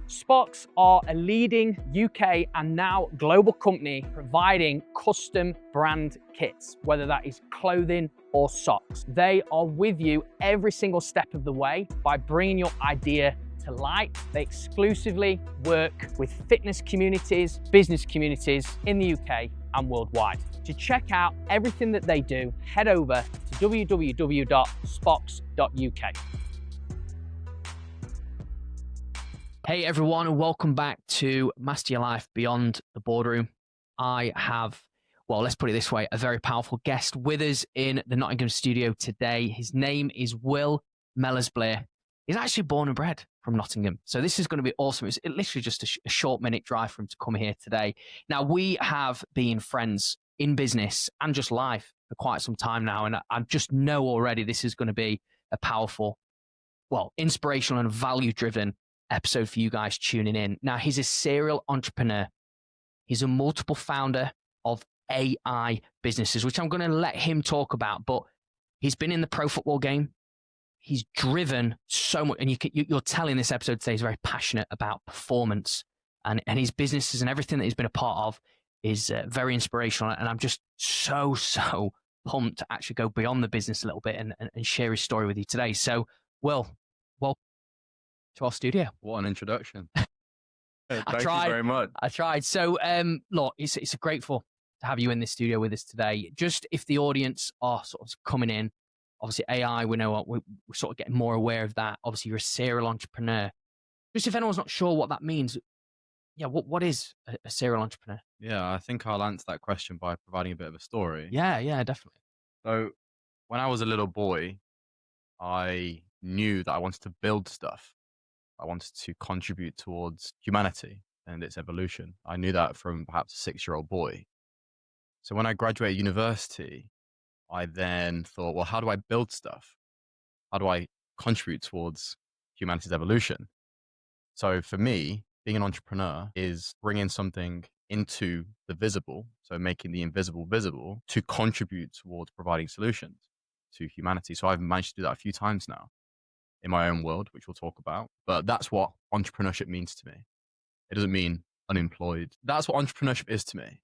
Spox are a leading UK and now global company providing custom brand kits, whether that is clothing or socks. They are with you every single step of the way by bringing your idea to light. They exclusively work with fitness communities, business communities in the UK and worldwide. To check out everything that they do, head over to www.spox.uk. Hey everyone, and welcome back to Master Your Life Beyond the Boardroom. I have, well, let's put it this way, a very powerful guest with us in the Nottingham studio today. His name is Mellors Blair. He's actually born and bred from Nottingham. So this is going to be awesome. It's literally just a short minute drive for him to come here today. Now, we have been friends in business and just life for quite some time now. And I just know already this is going to be a powerful, well, inspirational and value-driven episode for you guys tuning in. Now, he's a serial entrepreneur. He's a multiple founder of AI businesses, which I'm going to let him talk about. But he's been in the pro football game. He's driven so much, and you're telling this episode today he's very passionate about performance, and his businesses and everything that he's been a part of is very inspirational. And I'm just so pumped to actually go beyond the business a little bit and share his story with you today. So, welcome to our studio. What an introduction. Thank you tried very much. I tried. So, look, it's grateful to have you in the studio with us today. Just if the audience are sort of coming in, obviously AI, we know we're sort of getting more aware of that. Obviously, you're a serial entrepreneur. Just if anyone's not sure what that means, yeah, what is a serial entrepreneur? Yeah, I think I'll answer that question by providing a bit of a story. Yeah, definitely. So when I was a little boy, I knew that I wanted to build stuff. I wanted to contribute towards humanity and its evolution. I knew that from perhaps a 6-year-old boy. So when I graduated university, I then thought, well, how do I build stuff? How do I contribute towards humanity's evolution? So for me, being an entrepreneur is bringing something into the visible, so making the invisible visible, to contribute towards providing solutions to humanity. So I've managed to do that a few times now in my own world, which we'll talk about. But that's what entrepreneurship means to me. It doesn't mean unemployed. That's what entrepreneurship is to me.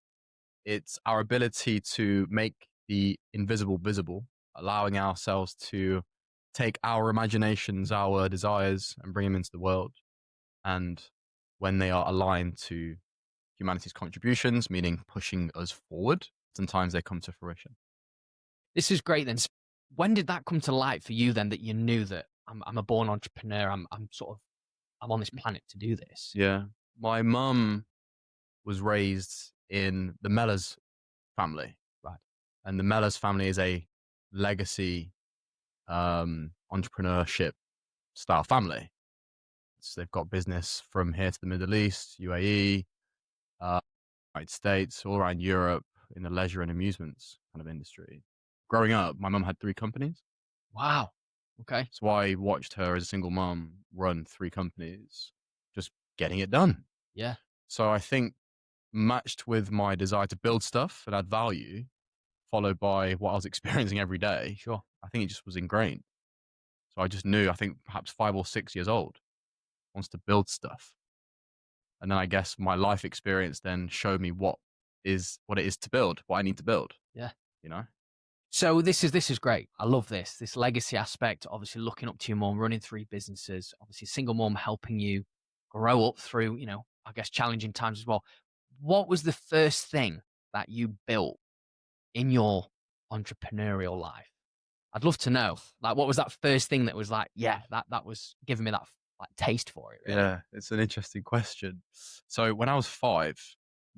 It's our ability to make the invisible visible, allowing ourselves to take our imaginations, our desires, and bring them into the world. And when they are aligned to humanity's contributions, meaning pushing us forward, sometimes they come to fruition. This is great then. When did that come to light for you then, that you knew that I'm a born entrepreneur, I'm on this planet to do this? Yeah. My mum was raised in the Mellors family. Right. And the Mellors family is a legacy entrepreneurship style family. So they've got business from here to the Middle East, UAE, United States, all around Europe in the leisure and amusements kind of industry. Growing up, my mum had 3 companies. Wow. Okay. So I watched her as a single mum run 3 companies, just getting it done. Yeah. So I think matched with my desire to build stuff and add value, followed by what I was experiencing every day. Sure. I think it just was ingrained. So I just knew, I think perhaps 5 or 6 years old, wants to build stuff. And then I guess my life experience then showed me what it is to build, what I need to build. Yeah. You know? So this is great. I love this legacy aspect, obviously looking up to your mom, running 3 businesses, obviously single mom helping you grow up through, I guess challenging times as well. What was the first thing that you built in your entrepreneurial life? I'd love to know. Like, what was that first thing that was like, yeah, that was giving me that like taste for it? Really? Yeah, it's an interesting question. So when I was 5,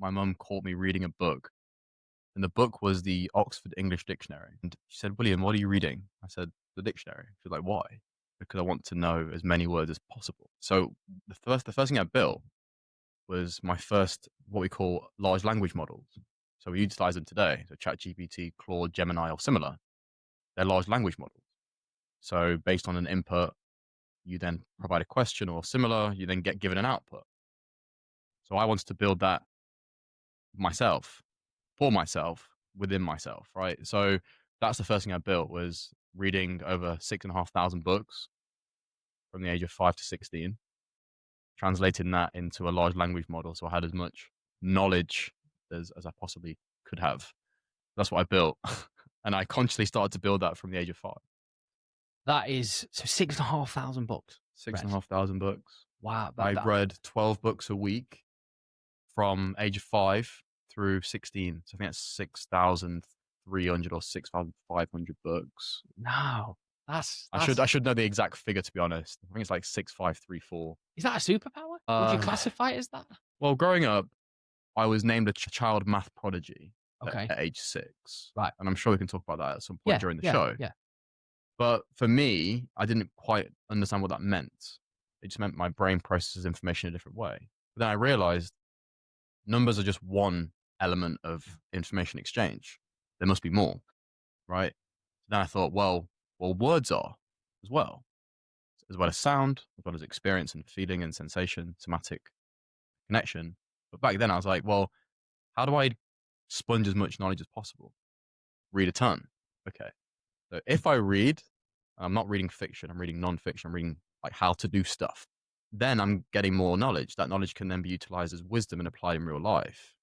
my mum caught me reading a book. And the book was the Oxford English Dictionary. And she said, "William, what are you reading?" I said, "The dictionary." She was like, "Why?" "Because I want to know as many words as possible." So the first thing I built was my first, what we call large language models. So we utilize them today. So ChatGPT, Claude, Gemini, or similar. They're large language models. So based on an input, you then provide a question or similar, you then get given an output. So I wanted to build that myself, for myself, within myself, right? So that's the first thing I built, was reading over 6,500 books from the age of 5 to 16. translating that into a large language model. So I had as much knowledge as I possibly could have. That's what I built. And I consciously started to build that from the age of 5. That is so 6,500 books Six read. and a half thousand books. Wow. I read 12 books a week from age of 5 through 16. So I think that's 6,300 or 6,500 books. No, that's I should know the exact figure, to be honest. I think it's like 6,534. is that a superpower? Would you classify it as that? Well, growing up, I was named a child math prodigy Okay. at age 6. Right. And I'm sure we can talk about that at some point during the show. Yeah. But for me, I didn't quite understand what that meant. It just meant my brain processes information in a different way. But then I realized numbers are just one element of information exchange. There must be more, right? So then I thought, well, words are as well as sound, as well as experience and feeling and sensation, somatic connection. But back then I was like, well, how do I sponge as much knowledge as possible? Read a ton. Okay. So if I read, I'm not reading fiction, I'm reading non-fiction, I'm reading like how to do stuff, then I'm getting more knowledge. That knowledge can then be utilized as wisdom and applied in real life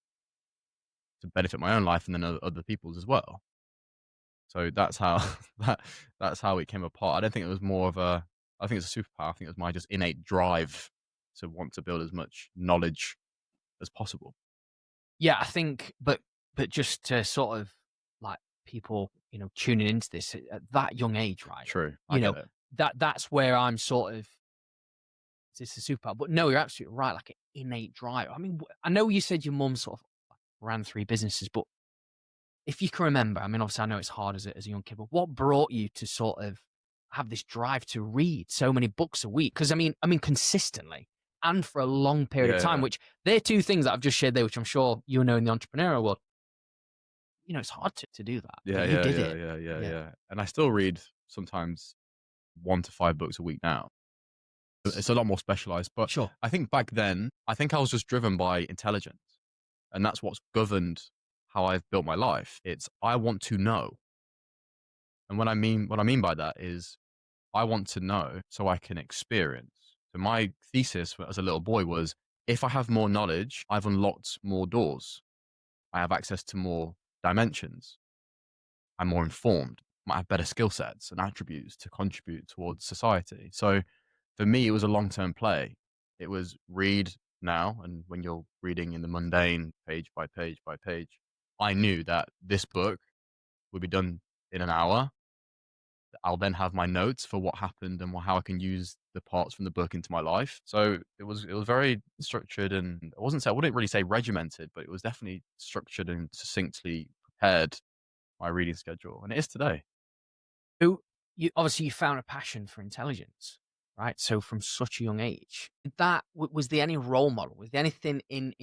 to benefit my own life and then other people's as well. So that's how that's how it came apart. I don't think it was more of a, I think it's a superpower. I think it was my just innate drive to want to build as much knowledge as possible. Yeah, I think, but just to sort of like people, tuning into this at that young age, right? True. You know, that's where I'm sort of, is this a superpower? But no, you're absolutely right. Like an innate drive. I mean, I know you said your mum sort of ran 3 businesses, but if you can remember, I mean, obviously I know it's hard as a young kid, but what brought you to sort of have this drive to read so many books a week? Because I mean, consistently and for a long period of time, which they're 2 things that I've just shared there, which I'm sure you know in the entrepreneurial world. It's hard to do that. Yeah. And I still read sometimes 1 to 5 books a week now. It's a lot more specialized, but Sure. I think back then, I think I was just driven by intelligence, and that's what's governed how I've built my life. It's I want to know. And what I mean by that is I want to know so I can experience. So my thesis as a little boy was, if I have more knowledge, I've unlocked more doors. I have access to more dimensions. I'm more informed. I have better skill sets and attributes to contribute towards society. So for me, it was a long-term play. It was read now, and when you're reading in the mundane, page by page by page, I knew that this book would be done in an hour. I'll then have my notes for what happened and how I can use the parts from the book into my life. So it was very structured, and I wouldn't really say regimented, but it was definitely structured and succinctly prepared, my reading schedule, and it is today. So you found a passion for intelligence, right? So from such a young age, was there any role model? Was there anything in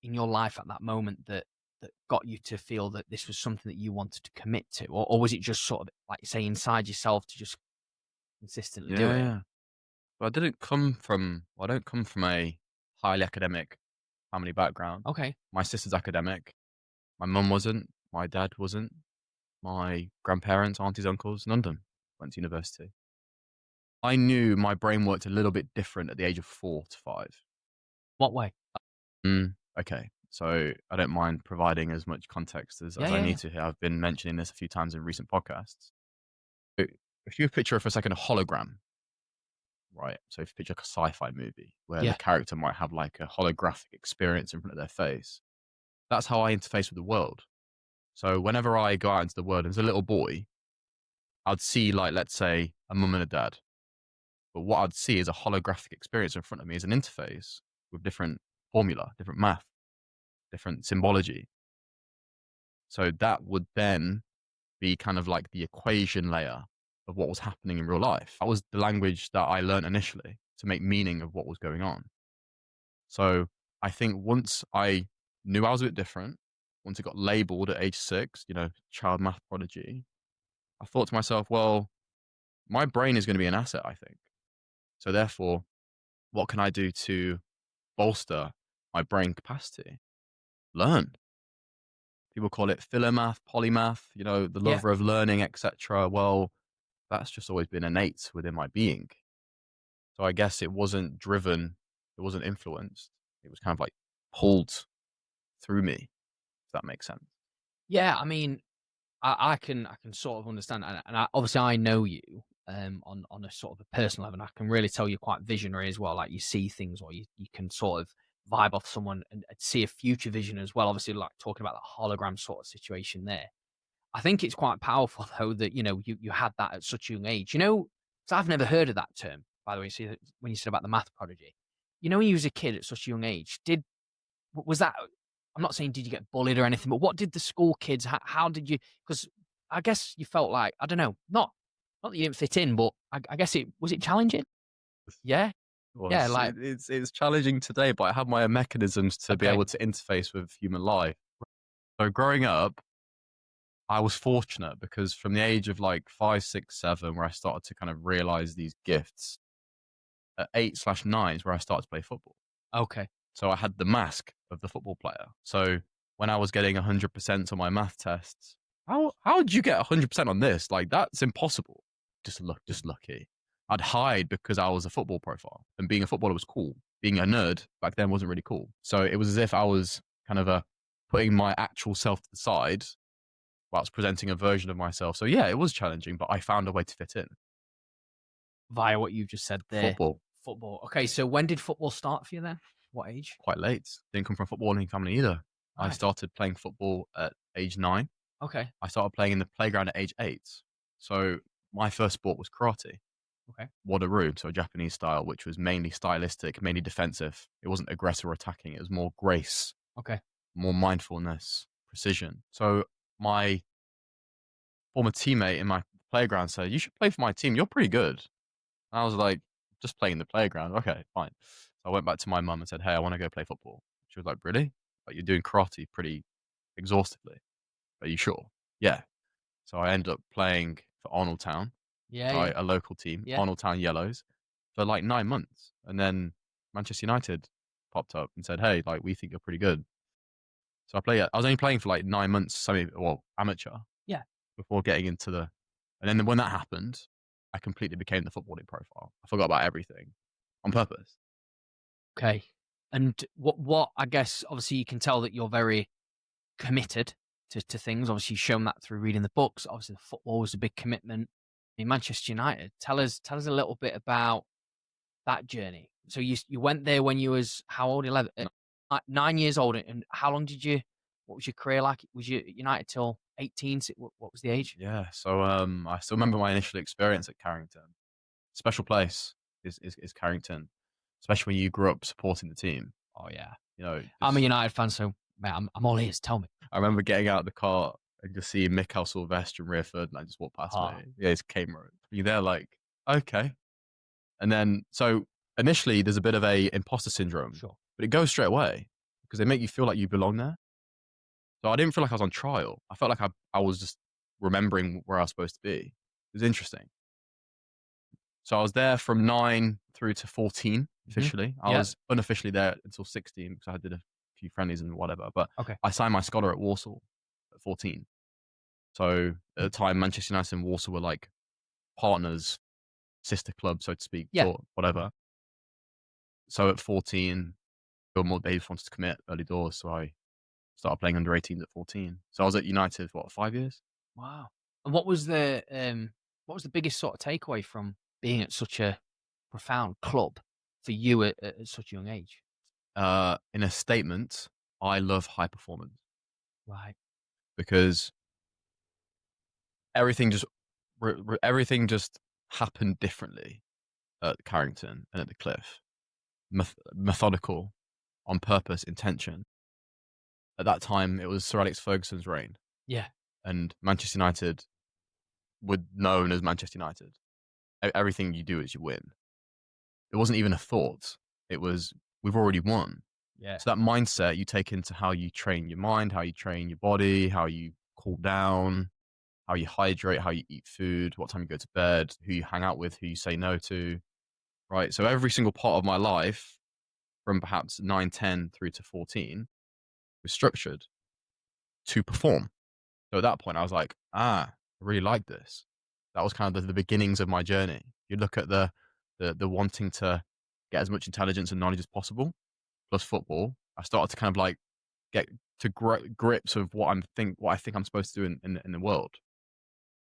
your life at that moment that got you to feel that this was something that you wanted to commit to, or was it just sort of like you say inside yourself to just consistently do it? Yeah. Well, I don't come from a highly academic family background. Okay. My sister's academic. My mum wasn't. My dad wasn't. My grandparents, aunties, uncles, none of them went to university. I knew my brain worked a little bit different at the age of 4 to 5. What way? Okay. So I don't mind providing as much context as I need to here. I've been mentioning this a few times in recent podcasts. If you picture for a second a hologram, right? So if you picture like a sci-fi movie where the character might have like a holographic experience in front of their face, that's how I interface with the world. So whenever I go out into the world as a little boy, I'd see like, let's say, a mum and a dad. But what I'd see is a holographic experience in front of me as an interface with different formula, different math, different symbology. So that would then be kind of like the equation layer of what was happening in real life. That was the language that I learned initially to make meaning of what was going on. So I think once I knew I was a bit different, once it got labeled at age 6, child math prodigy, I thought to myself, well, my brain is going to be an asset, I think. So therefore, what can I do to bolster my brain capacity? Learn. People call it philomath, polymath, the lover of learning, etc. Well, that's just always been innate within my being. So I guess it wasn't driven It wasn't influenced. It was kind of like pulled through me, if that makes sense. Yeah, I mean, I can sort of understand, and obviously I know you on a sort of a personal level. And I can really tell you're quite visionary as well. Like you see things, or you can sort of vibe off someone and see a future vision as well. Obviously, like talking about the hologram sort of situation there. I think it's quite powerful though that you had that at such a young age. So I've never heard of that term, by the way. See, when you said about the math prodigy, when you was a kid at such a young age, was that? I'm not saying did you get bullied or anything, but what did the school kids? How did you? Because I guess you felt like I don't know, not that you didn't fit in, but I guess it was it challenging. Yeah, Well, yeah, like it's challenging today, but I have my own mechanisms to be okay, able to interface with human life. So growing up, I was fortunate because from the age of like 5, 6, 7, where I started to kind of realize these gifts, at 8/9 is where I started to play football. okay, So I had the mask of the football player. So when I was getting 100% on my math tests, how did you get 100% on this? Like that's impossible. Just lucky. I'd hide because I was a football profile, and being a footballer was cool. Being a nerd back then wasn't really cool. So it was as if I was kind of putting my actual self to the side whilst presenting a version of myself. So yeah, it was challenging, but I found a way to fit in. via what you just said there. Football, Football. Okay, so when did football start for you then? What age? quite late. Didn't come from a footballing family either. I Right. started playing football at age 9. Okay. I started playing in the playground at age 8. So my first sport was karate, Okay. Wadaru, so Japanese style, which was mainly stylistic, mainly defensive. It wasn't aggressive or attacking. It was more grace, Okay. more mindfulness, precision. So my former teammate in my playground said, "You should play for my team. You're pretty good." And I was like, "Just playing in the playground. Okay, fine." So I went back to my mum and said, "Hey, I want to go play football." She was like, "Really? Like you're doing karate pretty exhaustively. Are you sure?" Yeah. So I ended up playing for Arnold Town, Yeah. Yeah. right, a local team, Yeah. Arnold Town Yellows, for like 9 months. And then Manchester United popped up and said, "Hey, like we think you're pretty good." So I was only playing for like 9 months, amateur, Yeah. before getting into and then when that happened, I completely became the footballing profile. I forgot about everything on purpose. Okay. And what I guess obviously you can tell that you're very committed to things. Obviously, you've shown that through reading the books. Obviously, the football was a big commitment. In Manchester United, tell us a little bit about that journey. So you went there when you was how old? 11, 9 years old. And how long did you? What was your career like? Was you at United till 18? So what was the age? Yeah. So I still remember my initial experience at Carrington. Special place is Carrington, especially when you grew up supporting the team. Oh yeah, You know, I'm a just United fan, so man, I'm all ears. Tell me. I remember getting out of the car and just seeing Mikhail Sylvester and Rearford, and I just walked past me. Ah, Yeah, it's Cameron. You're there like, okay. And then, so initially there's a bit of a imposter syndrome, sure. but it goes straight away because they make you feel like you belong there. So I didn't feel like I was on trial. I felt like I was just remembering where I was supposed to be. It was interesting. So I was there from 9 through to 14 Mhm. officially. I Yeah. was unofficially there until 16 because I did a few friendlies and whatever. But Okay. I signed my scholar at Warsaw at 14. So at the time, Manchester United and Warsaw were like partners, sister clubs, so to speak, Yeah. for whatever. So at 14, Gilmore Davis wanted to commit early doors, so I started playing under 18s at 14. So I was at United for 5 years? Wow. And what was the biggest sort of takeaway from being at such a profound club for you at such a young age? In a statement, I love high performance Right. because everything just everything just happened differently at Carrington and at the Cliff. Methodical, on purpose, intention. At that time, it was Sir Alex Ferguson's reign, Yeah. and Manchester United were known as Manchester United. Everything you do is you win. It wasn't even a thought. It was, we've already won. Yeah. So that mindset you take into how you train your mind, how you train your body, how you cool down, how you hydrate, how you eat food, what time you go to bed, who you hang out with, who you say no to, right? So every single part of my life, from perhaps 9, 10 through to 14, was structured to perform. So at that point, I was like, I really like this. That was kind of the beginnings of my journey. You look at the wanting to get as much intelligence and knowledge as possible, plus football, I started to kind of like get to grips of what I think I'm supposed to do in the world.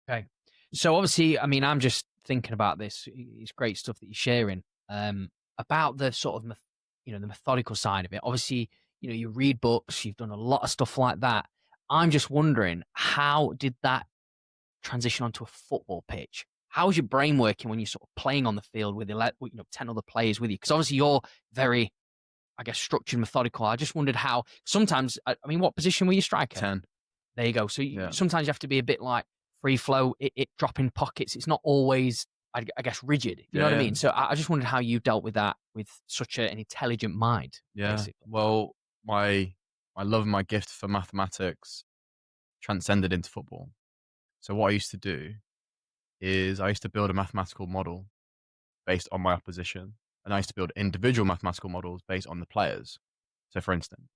Okay. So obviously, I mean, I'm just thinking about this. It's great stuff that you're sharing about the sort of, the methodical side of it. Obviously, you read books, you've done a lot of stuff like that. I'm just wondering, how did that transition onto a football pitch? How was your brain working when you're sort of playing on the field with 10 other players with you? Because obviously you're very, I guess, structured, methodical. I just wondered how sometimes, I mean, what position were you striker? 10. There you go. So Yeah. sometimes you have to be a bit like free flow, it drop in pockets. It's not always, I guess, rigid. You know what I mean? So I just wondered how you dealt with that with such an intelligent mind. Yeah. Basically. Well, my love and my gift for mathematics transcended into football. So what I used to do is I used to build a mathematical model based on my opposition, and I used to build individual mathematical models based on the players. So for instance,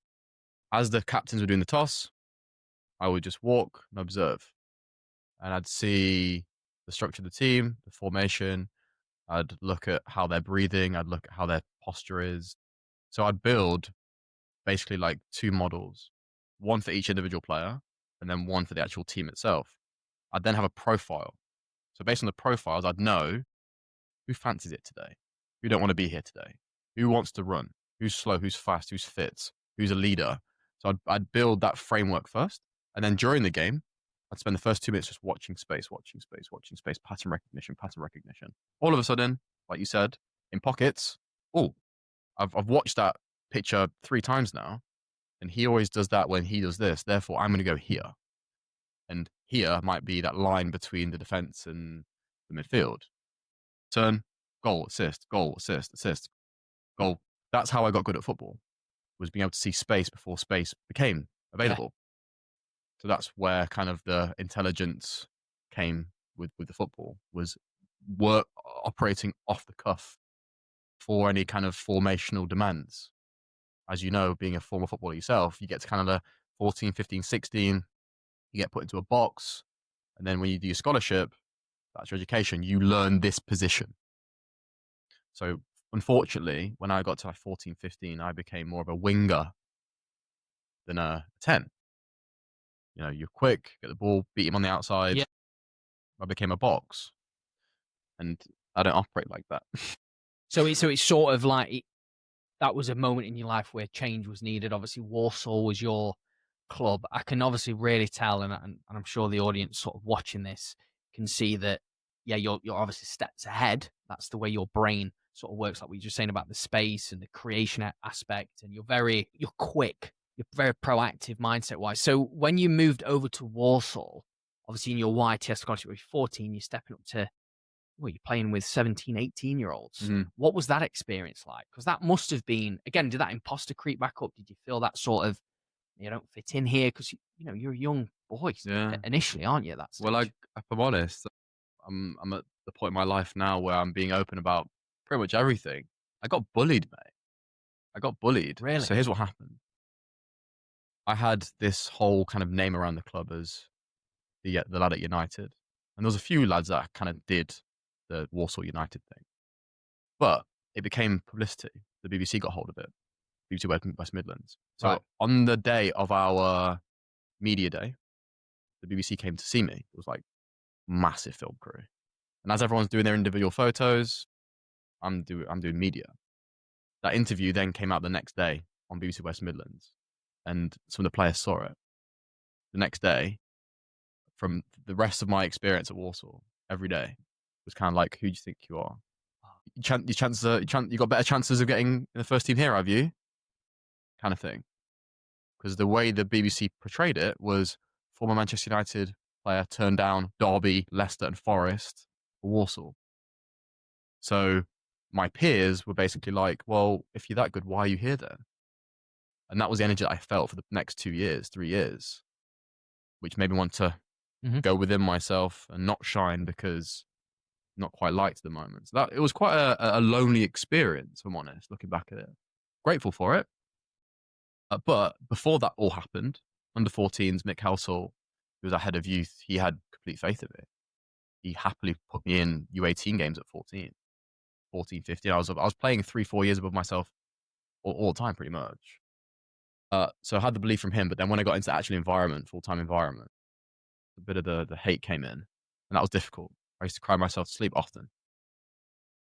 as the captains were doing the toss, I would just walk and observe, and I'd see the structure of the team, the formation. I'd look at how they're breathing. I'd look at how their posture is. So I'd build basically like 2 models, one for each individual player and then one for the actual team itself. I'd then have a profile. So based on the profiles, I'd know who fancies it today, who don't want to be here today, who wants to run, who's slow, who's fast, who's fit, who's a leader. So I'd build that framework first. And then during the game, I'd spend the first 2 minutes just watching space, pattern recognition. All of a sudden, like you said, in pockets, I've watched that picture 3 times now, and he always does that when he does this. Therefore, I'm going to go here. And here might be that line between the defense and the midfield. Turn, goal, assist, goal, assist, assist, goal. That's how I got good at football, was being able to see space before space became available. Yeah. So that's where kind of the intelligence came with the football, was work operating off the cuff for any kind of formational demands. As you know, being a former footballer yourself, you get to kind of the 14, 15, 16, you get put into a box. And then when you do your scholarship, that's your education, you learn this position. So unfortunately, when I got to like 14, 15, I became more of a winger than a 10. You're quick, get the ball, beat him on the outside. Yeah. I became a box. And I don't operate like that. So it's sort of like, that was a moment in your life where change was needed. Obviously, Walsall was your club. I can obviously really tell, and I'm sure the audience sort of watching this can see that, yeah, you're obviously steps ahead. That's the way your brain sort of works, like we were just saying about the space and the creation aspect, and you're quick, you're very proactive mindset-wise. So when you moved over to Walsall, obviously in your YTS scholarship, you're 14, you're stepping up to, you're playing with 17, 18-year-olds. Mm-hmm. What was that experience like? Because that must have been, again, did that imposter creep back up? Did you feel that sort of, you don't fit in here? Because, you're a young boy initially, aren't you, at that stage? Well, if I'm honest, I'm at the point in my life now where I'm being open about pretty much everything. I got bullied, mate. I got bullied. Really? So here's what happened. I had this whole kind of name around the club as the lad at United. And there was a few lads that kind of did the Walsall United thing. But it became publicity. The BBC got hold of it. BBC West Midlands. So on the day of our media day, the BBC came to see me. It was like massive film crew. And as everyone's doing their individual photos, I'm doing media. That interview then came out the next day on BBC West Midlands. And some of the players saw it. The next day, from the rest of my experience at Walsall, every day, was kind of like, who do you think you are? You got better chances of getting in the first team here, have you? Kind of thing. Because the way the BBC portrayed it was former Manchester United player turned down Derby, Leicester and Forest for Walsall. So my peers were basically like, well, if you're that good, why are you here then? And that was the energy that I felt for the next 2 years, 3 years, which made me want to go within myself and not shine because not quite liked the moment. So it was quite a lonely experience, if I'm honest, looking back at it. Grateful for it. But before that all happened, under 14s, Mick Helsall, who was our head of youth, he had complete faith in me. He happily put me in U18 games at 14 14, 15. I was playing 3-4 years above myself all the time, pretty much. So I had the belief from him, but then when I got into the actual environment, full-time environment, a bit of the hate came in, and that was difficult. I used to cry myself to sleep often.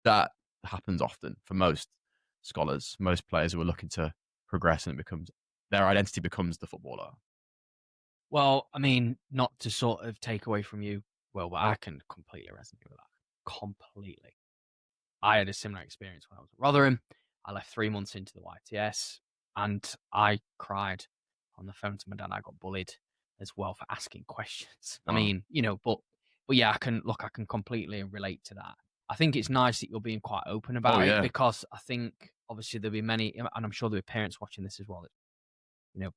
That happens often for most scholars, most players who are looking to progress, and it becomes their identity becomes the footballer. Well, I mean, not to sort of take away from you, well, I can completely resonate with that. Completely. I had a similar experience when I was at Rotherham. I left 3 months into the YTS and I cried on the phone to my dad. I got bullied as well for asking questions. I Wow. mean, but yeah, I can completely relate to that. I think it's nice that you're being quite open about it, yeah. because I think obviously there'll be many, and I'm sure there'll be parents watching this as well, that,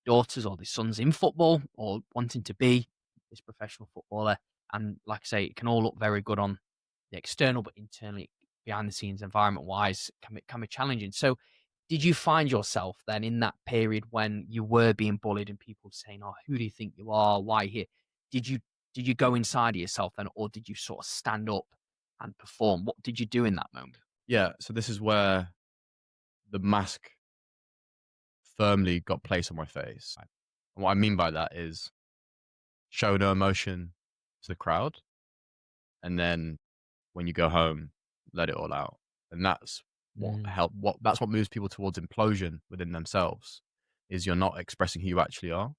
daughters or their sons in football or wanting to be this professional footballer. And like I say, it can all look very good on the external, but internally, behind the scenes, environment wise, can be challenging. So, did you find yourself then in that period when you were being bullied and people saying, "Oh, who do you think you are? Why here?" Did you go inside of yourself then, or did you sort of stand up and perform? What did you do in that moment? Yeah, so this is where the mask firmly got placed on my face. And what I mean by that is show no emotion to the crowd, and then when you go home, let it all out. And that's that's what moves people towards implosion within themselves, is you're not expressing who you actually are.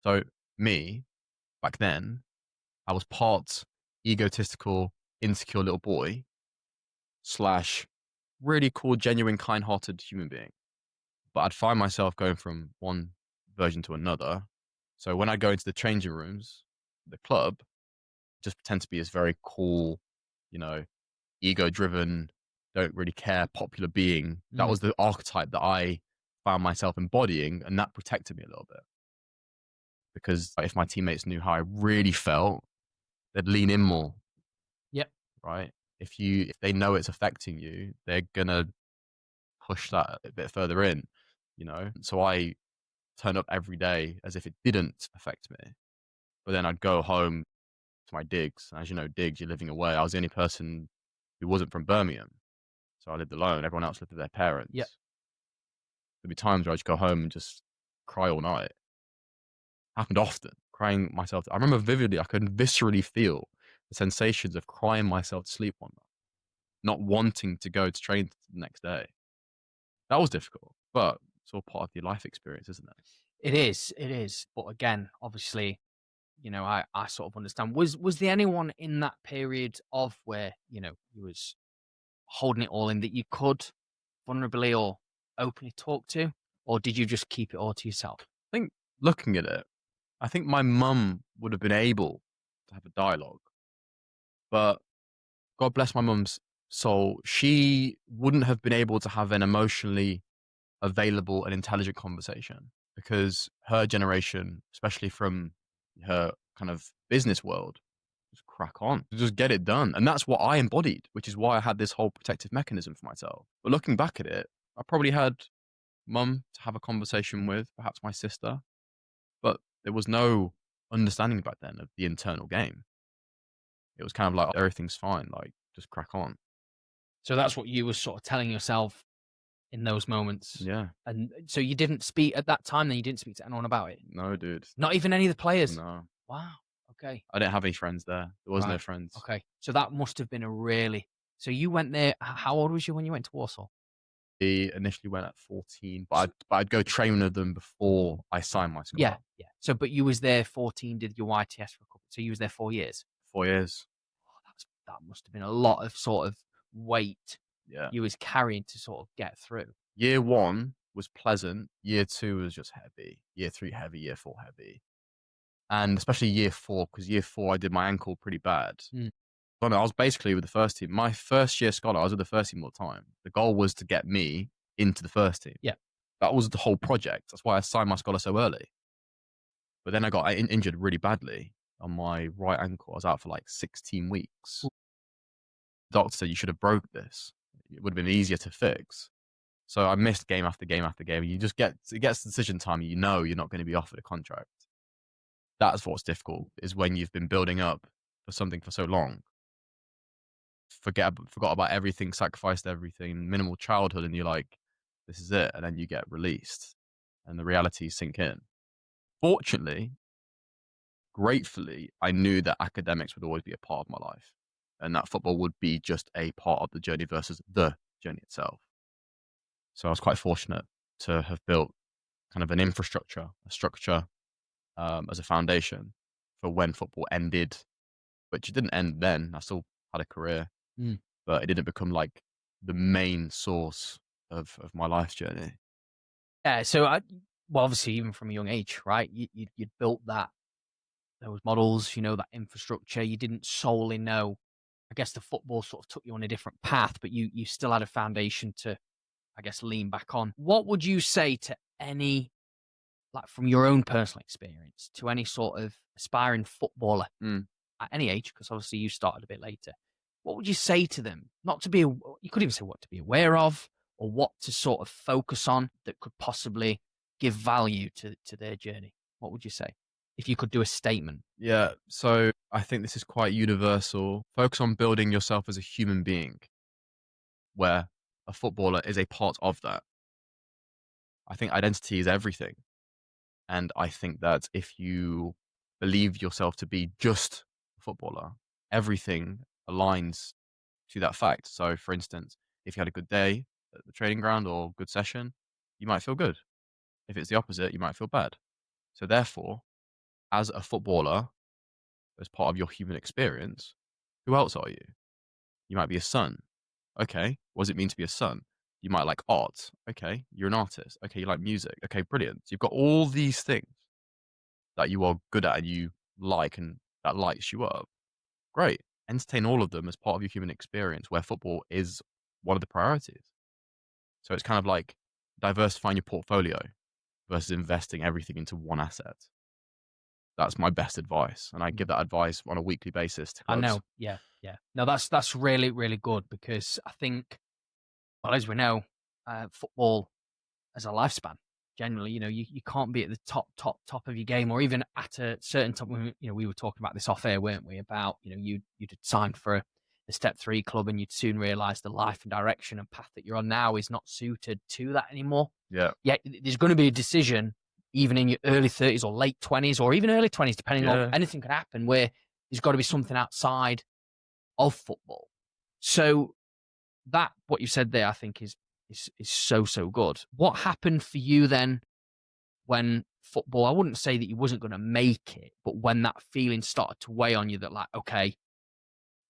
So me, back then, I was part egotistical, insecure little boy slash really cool, genuine, kind-hearted human being. But I'd find myself going from one version to another. So when I go into the changing rooms, the club, just pretend to be this very cool, ego-driven, don't really care, popular being. That was the archetype that I found myself embodying, and that protected me a little bit. Because if my teammates knew how I really felt, they'd lean in more. Yep. Right? If they know it's affecting you, they're gonna push that a bit further in, So I turn up every day as if it didn't affect me. But then I'd go home to my digs. And as you know, digs, you're living away. I was the only person who wasn't from Birmingham. So I lived alone. Everyone else lived with their parents. Yep. There'd be times where I'd just go home and just cry all night. Happened often, crying myself. I remember vividly, I could viscerally feel the sensations of crying myself to sleep one night, not wanting to go to train the next day. That was difficult, but it's all part of your life experience, isn't it? It is. But again, obviously, I sort of understand. Was there anyone in that period of where, you was holding it all in that you could vulnerably or openly talk to? Or did you just keep it all to yourself? I think looking at it, I think my mum would have been able to have a dialogue, but God bless my mum's soul, she wouldn't have been able to have an emotionally available and intelligent conversation, because her generation, especially from her kind of business world, just crack on, just get it done. And that's what I embodied, which is why I had this whole protective mechanism for myself. But looking back at it, I probably had mum to have a conversation with, perhaps my sister, but there was no understanding back then of the internal game. It was kind of like, everything's fine, like, just crack on. So that's what you were sort of telling yourself in those moments. Yeah. And so you didn't speak at that time, then you didn't speak to anyone about it? No, dude. Not even any of the players? No. Wow. Okay. I didn't have any friends there. There was no Right. friends. Okay. So that must have been so you went there, how old was you when you went to Warsaw? He initially went at 14, but I'd go train with them before I signed my school. Yeah. So, but you was there 14, did your YTS for a couple, so you was there 4 years? 4 years. Oh, that must have been a lot of sort of weight Yeah. you was carrying to sort of get through. Year 1 was pleasant. Year 2 was just heavy. Year 3 heavy. Year 4 heavy. And especially year 4, because year 4 I did my ankle pretty bad. So no, I was basically with the first team. My first year scholar, I was with the first team all the time. The goal was to get me into the first team. Yeah. That was the whole project. That's why I signed my scholar so early. But then I got injured really badly on my right ankle. I was out for like 16 weeks. The doctor said, you should have broke this. It would have been easier to fix. So I missed game after game after game. It gets decision time. You're not going to be offered a contract. That's what's difficult, is when you've been building up for something for so long. forgot about everything, sacrificed everything, minimal childhood, and you're like, this is it. And then you get released and the reality sink in. Fortunately, gratefully, I knew that academics would always be a part of my life and that football would be just a part of the journey versus the journey itself. So I was quite fortunate to have built kind of an infrastructure, a structure as a foundation for when football ended, which it didn't end then. I still had a career, but it didn't become like the main source of my life journey. Yeah. So, well, obviously, even from a young age, right? You'd built those models, that infrastructure. You didn't solely know. I guess the football sort of took you on a different path, but you still had a foundation to, I guess, lean back on. What would you say to any, like from your own personal experience, to any sort of aspiring footballer at any age? Because obviously you started a bit later. What would you say to them? Not to be, you could even say what to be aware of or what to sort of focus on that could possibly give value to their journey. What would you say if you could do a statement? Yeah. So I think this is quite universal. Focus on building yourself as a human being, where a footballer is a part of that. I think identity is everything. And I think that if you believe yourself to be just a footballer, everything aligns to that fact. So, for instance, if you had a good day at the training ground or good session, you might feel good. If it's the opposite, you might feel bad. So, therefore, as a footballer, as part of your human experience, who else are you? You might be a son. Okay. What does it mean to be a son? You might like art. Okay. You're an artist. Okay. You like music. Okay. Brilliant. So you've got all these things that you are good at and you like and that lights you up. Great. Entertain all of them as part of your human experience where football is one of the priorities. So it's kind of like diversifying your portfolio versus investing everything into one asset. That's my best advice. And I give that advice on a weekly basis to I clubs. know. Yeah. Yeah. No, that's really, really good because I think, well, as we know, football as a lifespan, generally, you can't be at the top of your game or even at a certain top. We were talking about this off air, weren't we? About, you'd signed for a step 3 club and you'd soon realize the life and direction and path that you're on now is not suited to that anymore. Yeah. Yeah. There's going to be a decision even in your early 30s or late 20s or even early 20s, depending on anything could happen where there's got to be something outside of football. So that, what you said there, I think is so good. What happened for you then when football, I wouldn't say that you wasn't going to make it, but when that feeling started to weigh on you that like, okay,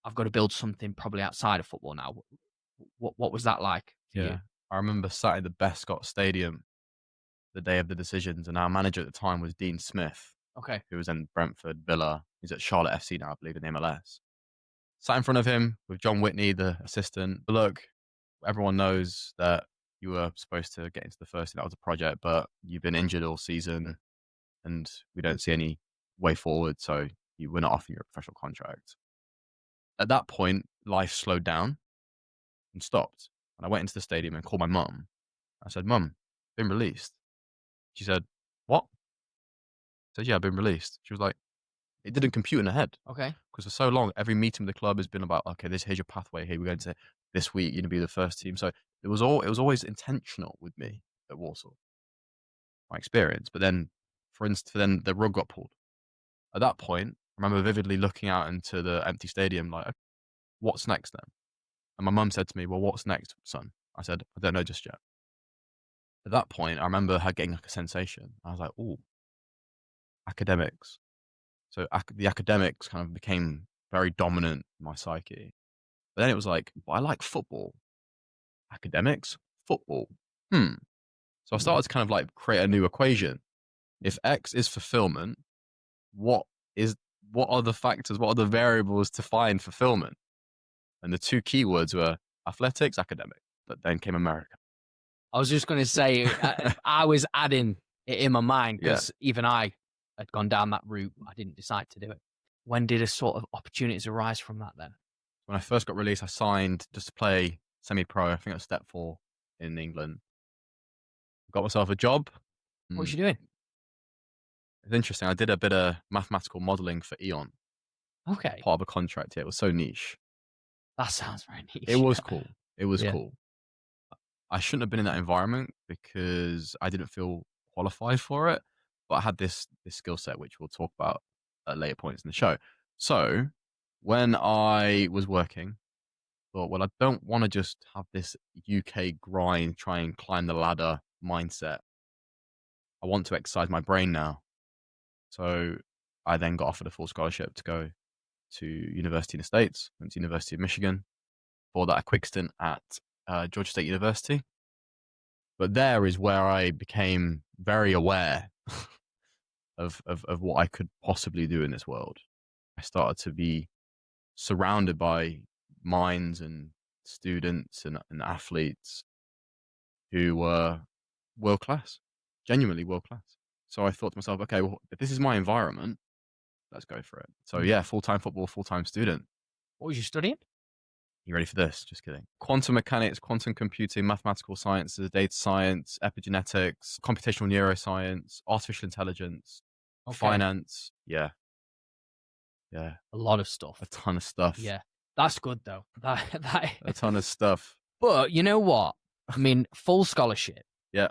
I've got to build something probably outside of football now. What was that like for you? I remember sat in the Bescott Stadium the day of the decisions, and our manager at the time was Dean Smith. Okay. Who was in Brentford, Villa. He's at Charlotte FC now, I believe, in MLS. Sat in front of him with John Whitney, the assistant. But look, everyone knows that you were supposed to get into the first team. That was a project, but you've been injured all season and we don't see any way forward. So we're not offering you a professional contract. At that point, life slowed down and stopped. And I went into the stadium and called my mum. I said, Mum, been released. She said, what? I said, yeah, I've been released. She was like, it didn't compute in her head. Okay. Because for so long, every meeting with the club has been about, okay, here's your pathway. Here we're going to this week, you're going to be the first team. So it was always intentional with me at Warsaw, my experience. But then, for instance, then the rug got pulled. At that point, I remember vividly looking out into the empty stadium, like, what's next then? And my mum said to me, well, what's next, son? I said, I don't know just yet. At that point, I remember her getting like a sensation. I was like, oh, academics. So the academics kind of became very dominant in my psyche. But then it was like, well, I like football. Academics, football. So I started to kind of like create a new equation. If X is fulfillment, what are the factors, what are the variables to find fulfillment? And the two keywords were athletics, academic. But then came America. I was just going to say, I was adding it in my mind because even I had gone down that route. I didn't decide to do it. When did a sort of opportunities arise from that then? When I first got released, I signed just to play semi-pro. I think it was step 4 in England. Got myself a job. What was you doing? It's interesting. I did a bit of mathematical modeling for Eon. Okay. Part of a contract here. It was so niche. That sounds very niche. It was cool. It was Yeah. cool. I shouldn't have been in that environment because I didn't feel qualified for it, but I had this skill set, which we'll talk about at later points in the show. So when I was working, I thought, well, I don't want to just have this UK grind, try and climb the ladder mindset. I want to exercise my brain now. So I then got offered a full scholarship to go to university in the States, went to University of Michigan, for that a quick stint at Georgia State University. But there is where I became very aware of what I could possibly do in this world. I started to be surrounded by minds and students and athletes who were world class, genuinely world class. So I thought to myself, okay, well, if this is my environment, let's go for it. So yeah, full-time football, full-time student. What was you studying? You ready for this? Just kidding. Quantum mechanics, quantum computing, mathematical sciences, data science, epigenetics, computational neuroscience, artificial intelligence, finance. Yeah. Yeah. A lot of stuff. A ton of stuff. Yeah. That's good though. A ton of stuff. But you know what? I mean, full scholarship. Yeah.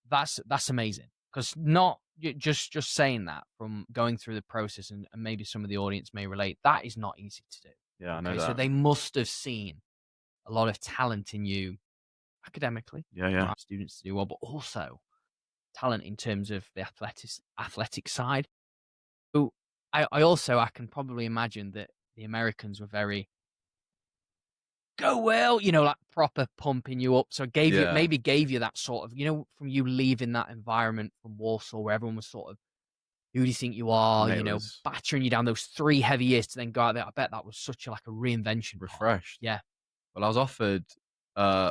That's amazing. Because not just saying that from going through the process, and maybe some of the audience may relate, that is not easy to do. Yeah, I know that. So they must have seen a lot of talent in you academically. Yeah. Students to do well, but also talent in terms of the athletic side. So I can probably imagine that the Americans were very go well, like proper pumping you up. So maybe gave you that sort of, from you leaving that environment from Warsaw where everyone was sort of, who do you think you are? Battering you down those 3 heavy years to then go out there. I bet that was such a reinvention. Refreshed. Yeah. Well, I was offered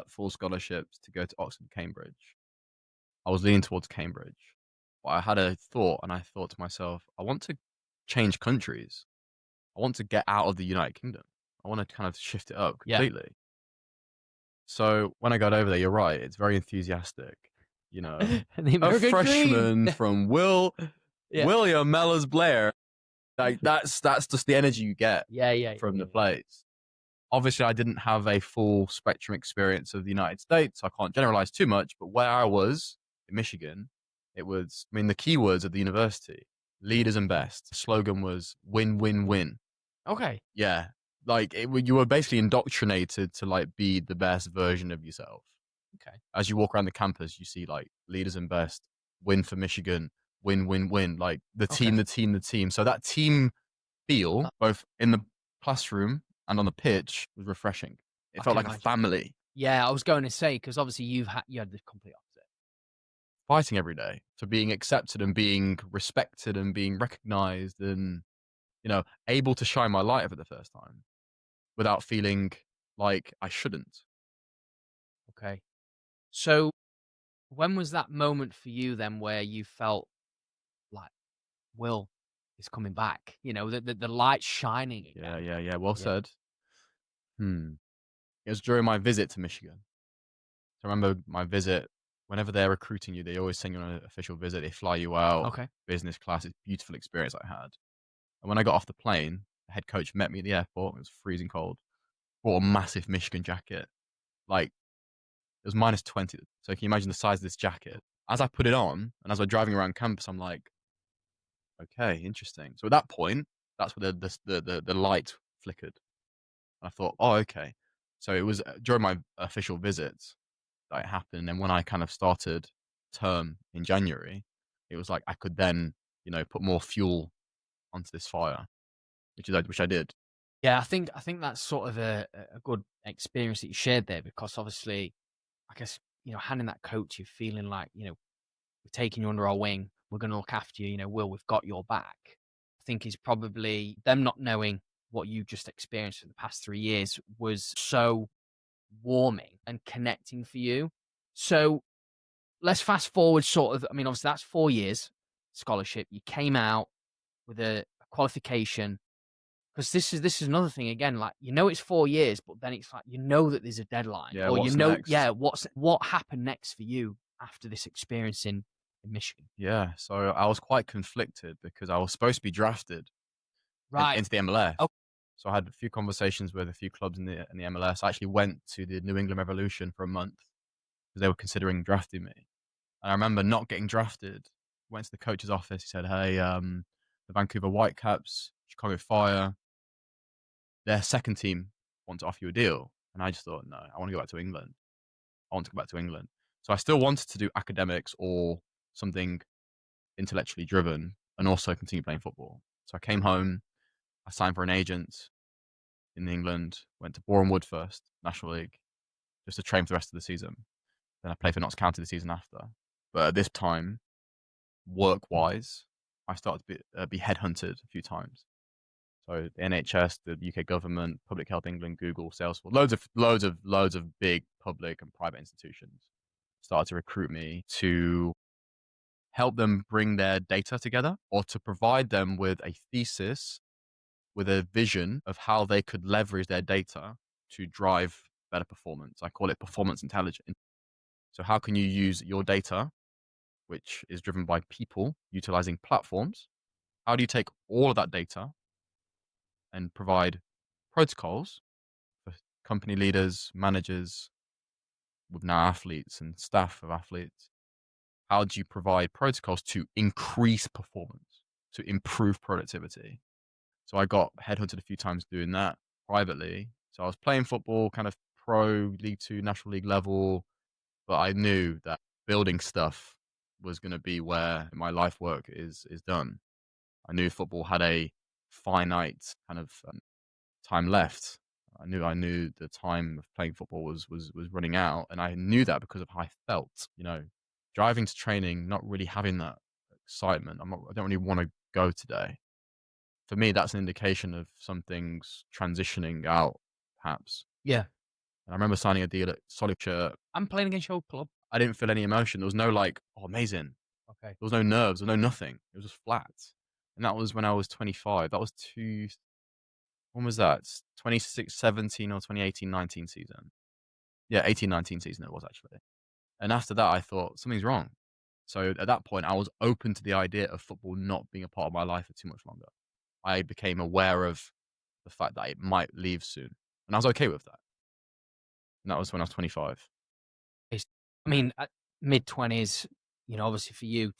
full scholarships to go to Oxford, Cambridge. I was leaning towards Cambridge, but I had a thought, and I thought to myself, I want to change countries. I want to get out of the United Kingdom. I want to kind of shift it up completely. Yeah. So when I got over there, you're right. It's very enthusiastic. A freshman from William Mellors Blair. Like that's just the energy you get from the place. Obviously, I didn't have a full spectrum experience of the United States. So I can't generalize too much, but where I was in Michigan, it was, the keywords of the university, leaders and best. The slogan was win, win, win. Okay. Yeah. You were basically indoctrinated to be the best version of yourself. Okay. As you walk around the campus, you see leaders and best, win for Michigan, win, win, win. The team, the team, the team. So that team feel, both in the classroom and on the pitch, was refreshing. It felt like a family. Yeah, I was going to say, because obviously you had the complete opposite. Fighting every day for being accepted and being respected and being recognized and, able to shine my light for the first time without feeling like I shouldn't. Okay. So when was that moment for you then where you felt like Will is coming back? The light's shining again. Yeah. Well said. It was during my visit to Michigan. So I remember my visit, whenever they're recruiting you, they always send you on an official visit. They fly you out. Okay. Business class. It's a beautiful experience I had. And when I got off the plane, the head coach met me at the airport. It was freezing cold. Brought a massive Michigan jacket. It was minus 20. So can you imagine the size of this jacket? As I put it on, and as we're driving around campus, I'm like, okay, interesting. So at that point, that's where the light flickered. And I thought, oh, okay. So it was during my official visit that it happened. And when I kind of started term in January, it was like I could then, put more fuel onto this fire, which I did. Yeah, I think that's sort of a good experience that you shared there, because obviously, I guess, handing that coat to you, feeling like, we're taking you under our wing, we're going to look after you, Will, we've got your back. I think is probably them not knowing what you just experienced for the past 3 years was so warming and connecting for you. So let's fast forward obviously that's 4 years scholarship. You came out with a qualification, because this is another thing again, it's 4 years, but then it's that there's a deadline. Yeah, or next? What happened next for you after this experience in Michigan? Yeah, so I was quite conflicted because I was supposed to be drafted into the MLS. Oh. So I had a few conversations with a few clubs in the MLS. I actually went to the New England Revolution for a month because they were considering drafting me. And I remember not getting drafted. Went to the coach's office. He said, "Hey, the Vancouver Whitecaps, Chicago Fire, their second team want to offer you a deal." And I just thought, no, I want to go back to England. I want to go back to England. So I still wanted to do academics or something intellectually driven and also continue playing football. So I came home. I signed for an agent in England. Went to Boreham Wood first, National League, just to train for the rest of the season. Then I played for Notts County the season after. But at this time, work-wise, I started to be headhunted a few times. So the NHS, the UK government, Public Health England, Google, Salesforce, loads of big public and private institutions started to recruit me to help them bring their data together or to provide them with a thesis, with a vision of how they could leverage their data to drive better performance. I call it performance intelligence. So how can you use your data, which is driven by people utilizing platforms? How do you take all of that data and provide protocols for company leaders, managers, with now athletes and staff of athletes? How do you provide protocols to increase performance, to improve productivity? So I got headhunted a few times doing that privately. So I was playing football, kind of pro League Two, National League level, but I knew that building stuff was going to be where my life work is done. I knew football had a finite kind of time left. I knew the time of playing football was running out, and I knew that because of how I felt. You know, driving to training, not really having that excitement. I don't really want to go today. For me, that's an indication of some things transitioning out, perhaps. Yeah. And I remember signing a deal at Solid. I'm playing against your club. I didn't feel any emotion. There was no like, oh, amazing. Okay. There was no nerves. There was no nothing. It was just flat. And that was when I was 25. That was when was that? 2017 or 2018-19 season. Yeah, 18-19 season it was actually. And after that, I thought something's wrong. So at that point, I was open to the idea of football not being a part of my life for too much longer. I became aware of the fact that it might leave soon. And I was okay with that. And that was when I was 25. I mean, mid-20s, obviously for you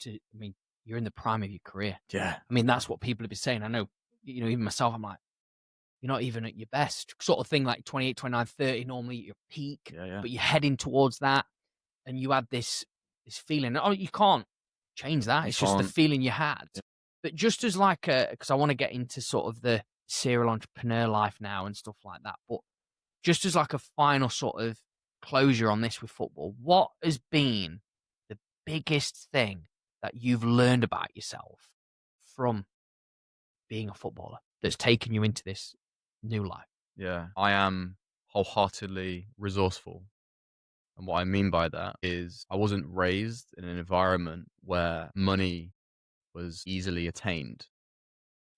you're in the prime of your career. Yeah. I mean, that's what people have been saying. I know, even myself, I'm like, you're not even at your best sort of thing, like 28, 29, 30, normally at your peak, Yeah. but you're heading towards that. And you had this feeling, you can't change that. It's just the feeling you had. Yeah. But just as like because I want to get into sort of the serial entrepreneur life now and stuff like that. But just as like a final sort of closure on this with football, what has been the biggest thing that you've learned about yourself from being a footballer that's taken you into this new life? Yeah, I am wholeheartedly resourceful. And what I mean by that is I wasn't raised in an environment where money was easily attained.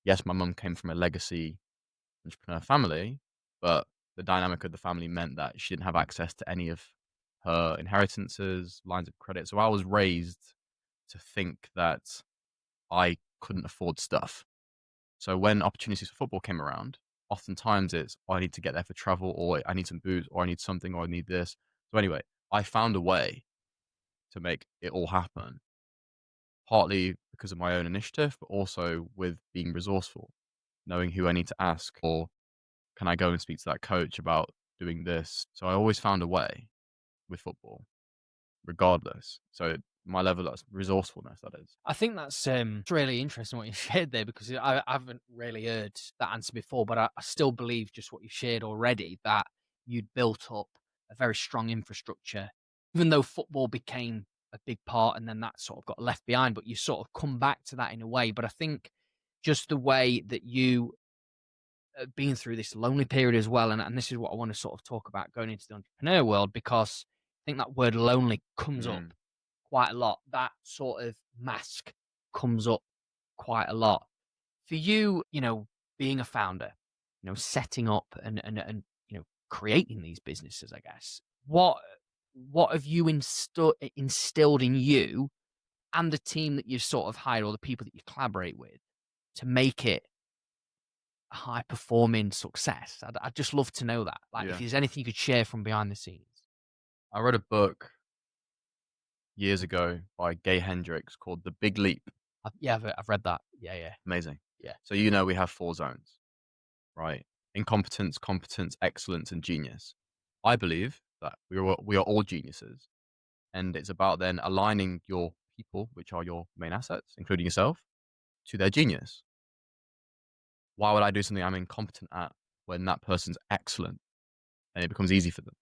Yes, my mum came from a legacy entrepreneur family, but the dynamic of the family meant that she didn't have access to any of her inheritances, lines of credit. So I was raised to think that I couldn't afford stuff. So when opportunities for football came around, oftentimes it's, oh, I need to get there for travel, or I need some booze, or I need something, or I need this. So anyway, I found a way to make it all happen, partly because of my own initiative, but also with being resourceful, knowing who I need to ask, or can I go and speak to that coach about doing this? So I always found a way with football, regardless. So my level of resourcefulness, that is. I think that's really interesting what you shared there, because I haven't really heard that answer before, but I still believe just what you shared already, that you'd built up a very strong infrastructure, even though football became a big part and then that sort of got left behind, but you sort of come back to that in a way. But I think just the way that you been through this lonely period as well, and this is what I want to sort of talk about going into the entrepreneur world, because I think that word lonely comes up quite a lot. That sort of mask comes up quite a lot. For you, being a founder, setting up and creating these businesses, I guess, what have you instilled in you and the team that you've sort of hired, or the people that you collaborate with, to make it, high performing success? I'd just love to know that. Like, if Yeah. there's anything you could share from behind the scenes. I read a book years ago by Gay Hendricks called The Big Leap. I've read that. Yeah, yeah, Amazing. yeah. So, we have 4 zones, right? Incompetence, competence, excellence, and genius. I believe that we are all geniuses. And it's about then aligning your people, which are your main assets, including yourself, to their genius. Why would I do something I'm incompetent at when that person's excellent and it becomes easy for them?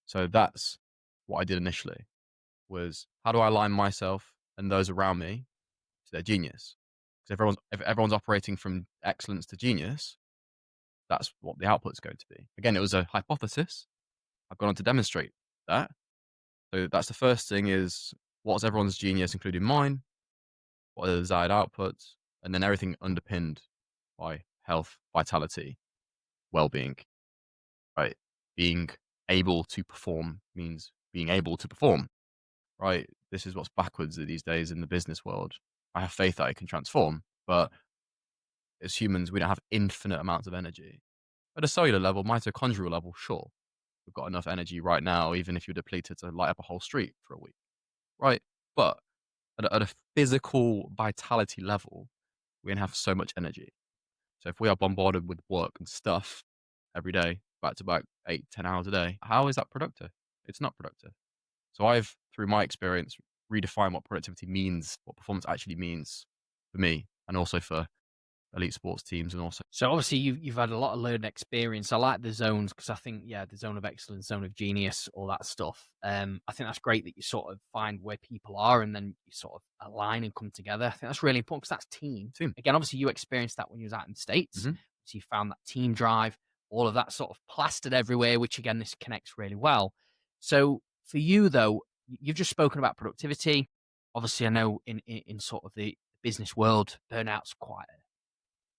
So that's what I did initially, was how do I align myself and those around me to their genius? Because if everyone's operating from excellence to genius, that's what the output's going to be. Again, it was a hypothesis. I've gone on to demonstrate that. So that's the first thing, is what's everyone's genius, including mine? What are the desired outputs? And then everything underpinned by health, vitality, well-being, right? Being able to perform means being able to perform, right? This is what's backwards these days in the business world. I have faith that it can transform, but as humans, we don't have infinite amounts of energy. At a cellular level, mitochondrial level, sure. We've got enough energy right now, even if you're depleted, to light up a whole street for a week, right? But at a physical vitality level, we don't have so much energy. So if we are bombarded with work and stuff every day, back to back, 8-10 hours a day, how is that productive? It's not productive. So I've, through my experience, redefined what productivity means, what performance actually means for me, and also for elite sports teams, and also. So obviously you've had a lot of learned experience. I like the zones because I think, yeah, the zone of excellence, zone of genius, all that stuff. I think that's great that you sort of find where people are and then you sort of align and come together. I think that's really important because that's team. Again, obviously you experienced that when you was out in the States. Mhm. So you found that team drive, all of that sort of plastered everywhere, which again, this connects really well. So for you though, you've just spoken about productivity. Obviously I know in sort of the business world, burnout's quite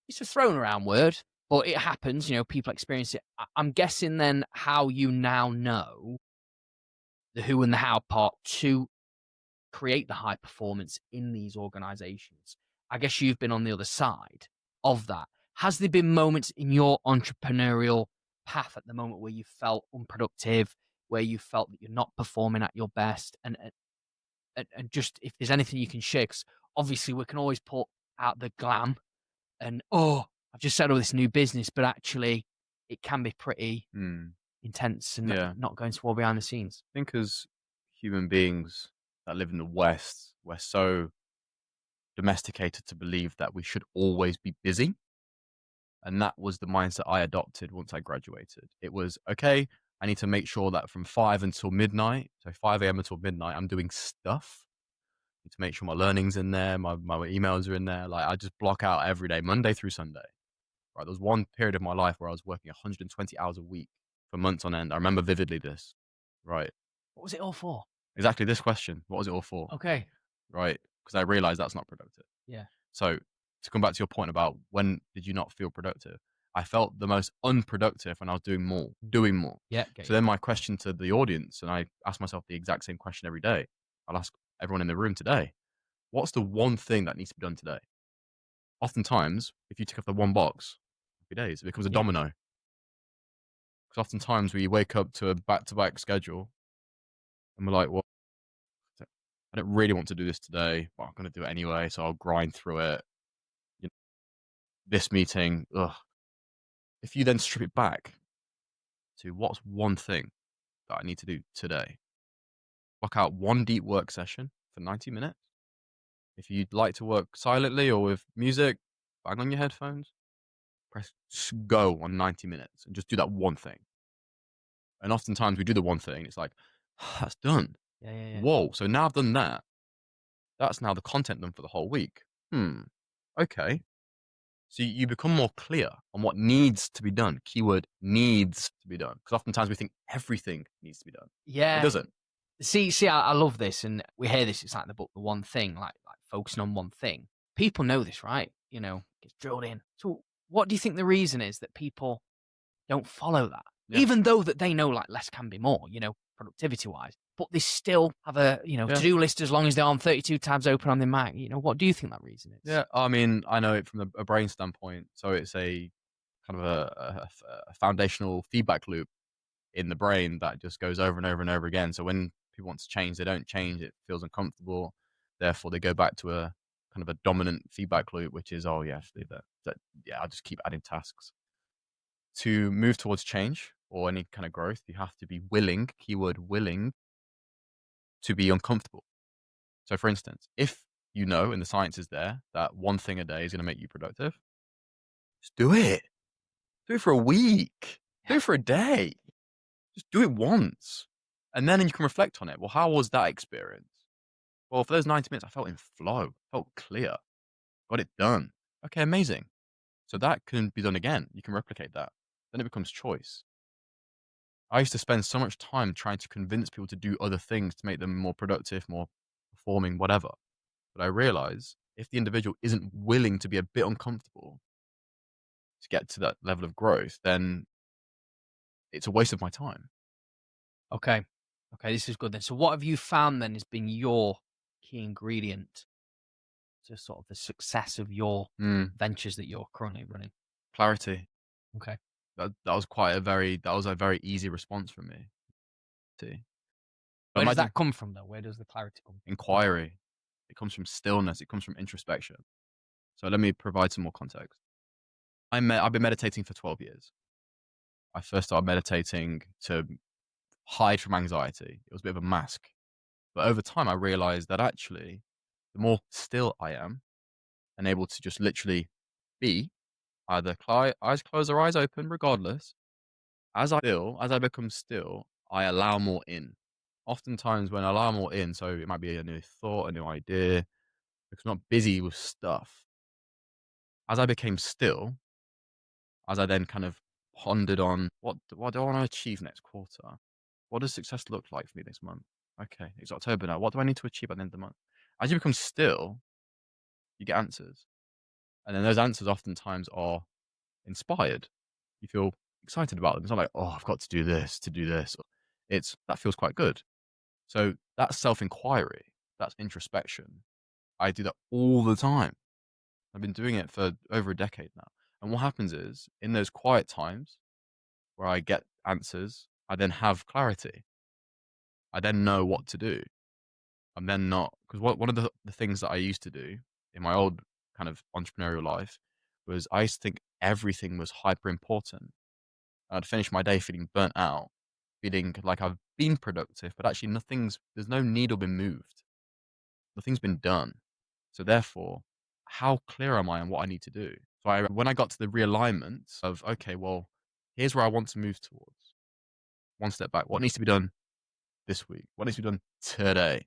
it's a thrown around word, but it happens. People experience it. I'm guessing then how you now know the who and the how part to create the high performance in these organizations. I guess you've been on the other side of that. Has there been moments in your entrepreneurial path at the moment where you felt unproductive, where you felt that you're not performing at your best? And just if there's anything you can share, because obviously we can always put out the glam and I've just set all this new business, but actually it can be pretty intense and not going to well behind the scenes. I think as human beings that live in the West, we're so domesticated to believe that we should always be busy. And that was the mindset I adopted once I graduated. It was, okay, I need to make sure that from 5 until midnight, so 5 a.m. until midnight, I'm doing stuff. I need to make sure my learning's in there, my emails are in there. Like, I just block out every day, Monday through Sunday. Right, there was one period of my life where I was working 120 hours a week for months on end. I remember vividly this. Right. What was it all for? Exactly this question. What was it all for? Okay. Right. Because I realized that's not productive. Yeah. So to come back to your point about when did you not feel productive? I felt the most unproductive when I was doing more. Yeah. So then my question to the audience, and I ask myself the exact same question every day. I'll ask everyone in the room today, what's the one thing that needs to be done today? Oftentimes, if you tick off the one box, every day, it becomes a domino. Because oftentimes we wake up to a back-to-back schedule and we're like, well, I don't really want to do this today, but I'm going to do it anyway, so I'll grind through it. This meeting, ugh. If you then strip it back to what's one thing that I need to do today, block out one deep work session for 90 minutes. If you'd like to work silently or with music, bang on your headphones, press go on 90 minutes and just do that one thing. And oftentimes we do the one thing, it's like, that's done. Yeah. Whoa, so now I've done that. That's now the content done for the whole week. Okay. So you become more clear on what needs to be done. Keyword needs to be done. Because oftentimes we think everything needs to be done. Yeah. It doesn't. See, I love this, and we hear this. It's like the book, The One Thing, like focusing on one thing. People know this, right? Gets drilled in. So what do you think the reason is that people don't follow that? Yeah. Even though that they know like less can be more, productivity wise, but they still have a, to-do list as long as they're on 32 tabs open on their Mac. What do you think that reason is? Yeah, I mean, I know it from a brain standpoint. So it's a kind of a foundational feedback loop in the brain that just goes over and over and over again. So when people want to change, they don't change. It feels uncomfortable. Therefore, they go back to a kind of a dominant feedback loop, which is, oh yeah, just leave that. Yeah, I'll just keep adding tasks. To move towards change or any kind of growth, you have to be willing, keyword willing, to be uncomfortable. So for instance, if you know, and the science is there, that one thing a day is going to make you productive, just do it. Do it for a week. Do it for a day. Just do it once. And then you can reflect on it. Well, how was that experience? Well, for those 90 minutes, I felt in flow, felt clear, got it done. Okay, amazing. So that can be done again. You can replicate that. Then it becomes choice. I used to spend so much time trying to convince people to do other things to make them more productive, more performing, whatever. But I realize if the individual isn't willing to be a bit uncomfortable to get to that level of growth, then it's a waste of my time. Okay. Okay, this is good then. So what have you found then has been your key ingredient to sort of the success of your ventures that you're currently running? Clarity. Okay. That was a very easy response from me. See? Where does that come from though? Where does the clarity come from? Inquiry. It comes from stillness. It comes from introspection. So let me provide some more context. I've been meditating for 12 years. I first started meditating to hide from anxiety. It was a bit of a mask. But over time, I realized that actually, the more still I am and able to just literally be, either eyes closed or eyes open, regardless, as I become still, I allow more in. Oftentimes, when I allow more in, so it might be a new thought, a new idea, because I'm not busy with stuff. As I became still, as I then kind of pondered on what do I want to achieve next quarter? What does success look like for me this month? Okay, it's October now. What do I need to achieve at the end of the month? As you become still, you get answers. And then those answers oftentimes are inspired. You feel excited about them. It's not like, oh, I've got to do this to do this. That feels quite good. So that's self-inquiry. That's introspection. I do that all the time. I've been doing it for over a decade now. And what happens is, in those quiet times where I get answers, I then have clarity. I then know what to do. I'm then not, because one of the things that I used to do in my old kind of entrepreneurial life was I used to think everything was hyper important. I'd finish my day feeling burnt out, feeling like I've been productive, but actually there's no needle been moved. Nothing's been done. So therefore, how clear am I on what I need to do? So when I got to the realignment of, okay, well, here's where I want to move towards. One step back. What needs to be done this week? What needs to be done today?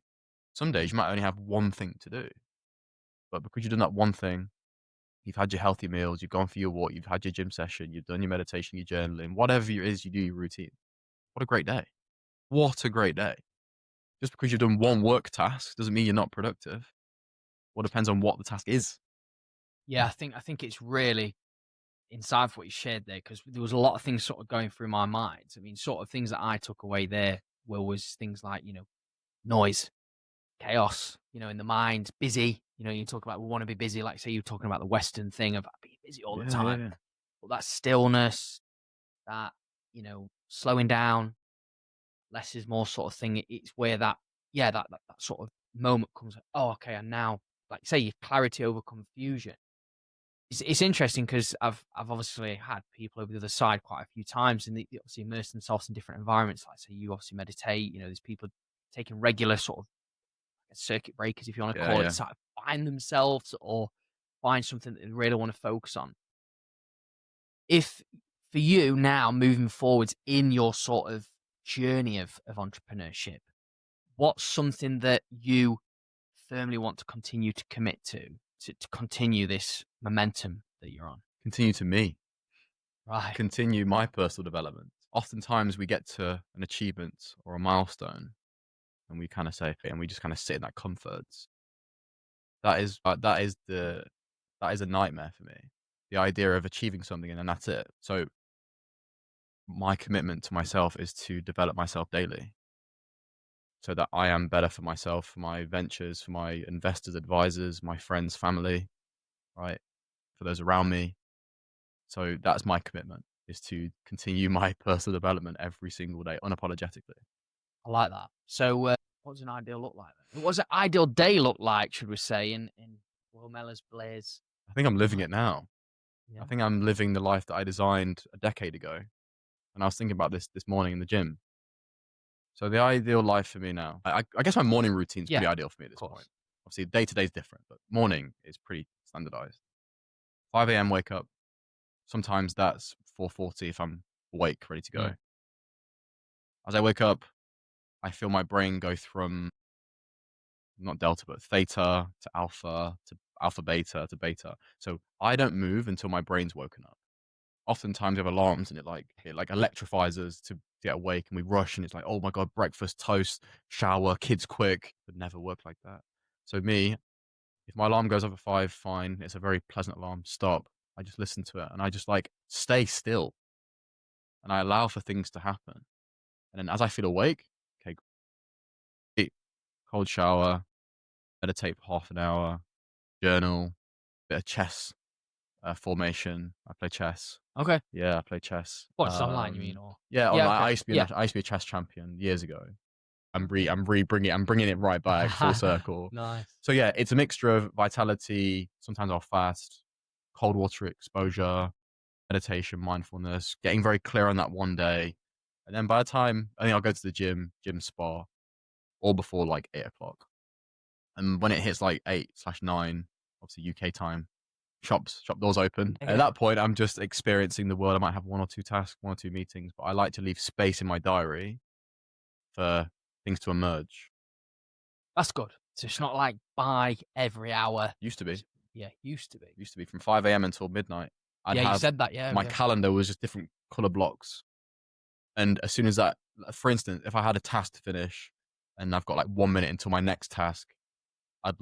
Some days you might only have one thing to do. But because you've done that one thing, you've had your healthy meals, you've gone for your walk, you've had your gym session, you've done your meditation, your journaling, whatever it is you do your routine. What a great day. What a great day. Just because you've done one work task doesn't mean you're not productive. Well, it depends on what the task is. Yeah, I think it's really insightful what you shared there, because there was a lot of things sort of going through my mind. I mean, sort of things that I took away there was things like, noise, chaos, in the mind, busy. You talk about we want to be busy, like say you're talking about the Western thing of being busy all the time. Yeah. But that stillness, that, slowing down, less is more sort of thing. It's where that sort of moment comes. Oh, okay, and now, like say, your clarity over confusion. It's interesting because I've obviously had people over the other side quite a few times, and they obviously immerse themselves in different environments. Like say, you obviously meditate. There's people taking regular sort of circuit breakers, if you want to call it, to sort of find themselves or find something that they really want to focus on. If for you now moving forwards in your sort of journey of entrepreneurship, what's something that you firmly want to continue to commit to continue this momentum that you're on? Continue to me. Right. Continue my personal development. Oftentimes we get to an achievement or a milestone and we kind of say, and we just kind of sit in that comfort. That is a nightmare for me. The idea of achieving something and then that's it. So my commitment to myself is to develop myself daily so that I am better for myself, for my ventures, for my investors, advisors, my friends, family, right? For those around me. So that's my commitment, is to continue my personal development every single day, unapologetically. I like that. So, what does an ideal look like then? What does an ideal day look like, should we say, in Will Mellors Blair's I think I'm living life? it now. I Yeah. think I'm living the life that I designed a decade ago. And I was thinking about this morning in the gym. So the ideal life for me now, I guess my morning routine is Yeah, pretty of ideal for me at this point. course. Obviously, day to day is different, but morning is pretty standardized. 5 a.m. wake up. Sometimes that's 4:40 if I'm awake, ready to Mm. go. As I wake up, I feel my brain go from not delta, but theta to alpha beta to beta. So I don't move until my brain's woken up. Oftentimes we have alarms and it electrifies us to get awake, and we rush, and it's like, oh my god, breakfast, toast, shower, kids quick. But never work like that. So me, if my alarm goes off at 5, fine. It's a very pleasant alarm. Stop. I just listen to it, and I just stay still, and I allow for things to happen. And then as I feel awake, okay, great, cold shower, meditate for half an hour, journal, bit of chess formation. I play chess. Okay. Yeah, I play chess. What, just online, you mean, or? Yeah, Yeah, online. okay. Yeah. I used to be a chess champion years ago. I'm bringing it right back full circle. Nice. So yeah, it's a mixture of vitality. Sometimes I'll fast, cold water exposure, meditation, mindfulness, getting very clear on that one day, and then by the time I think I'll go to the gym spa, all before like 8 o'clock. And when it hits like 8/9, obviously UK time, shop doors open. At Okay. that point, I'm just experiencing the world. I might have 1 or 2 tasks, 1 or 2 meetings, but I like to leave space in my diary for things to emerge. That's good. So it's not like by every hour. Used to be. Yeah, used to be. Used to be from 5 a.m. until midnight. I'd Yeah, you have said that. Yeah, my yeah. calendar was just different color blocks. And as soon as that, for instance, if I had a task to finish and I've got like 1 minute until my next task, I'd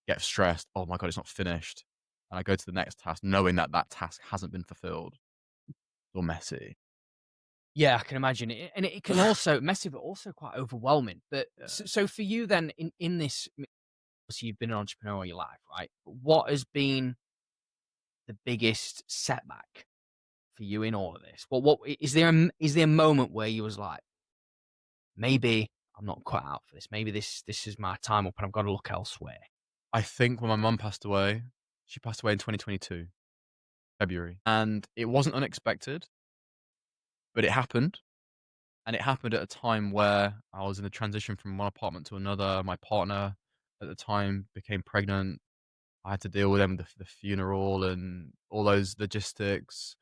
get stressed. Oh my God, it's not finished. And I go to the next task knowing that that task hasn't been fulfilled. Or messy. Yeah, I can imagine it, and it can also messy, but also quite overwhelming. But Yeah. so for you then, in this, obviously you've been an entrepreneur all your life, right? But what has been the biggest setback for you in all of this? What is there? Is there a moment where you was like, maybe I'm not cut out for this. Maybe this is my time up, and I've got to look elsewhere. I think when my mum passed away, she passed away in 2022, February. And it wasn't unexpected, but it happened. And it happened at a time where I was in a transition from one apartment to another. My partner at the time became pregnant. I had to deal with them, the funeral and all those logistics.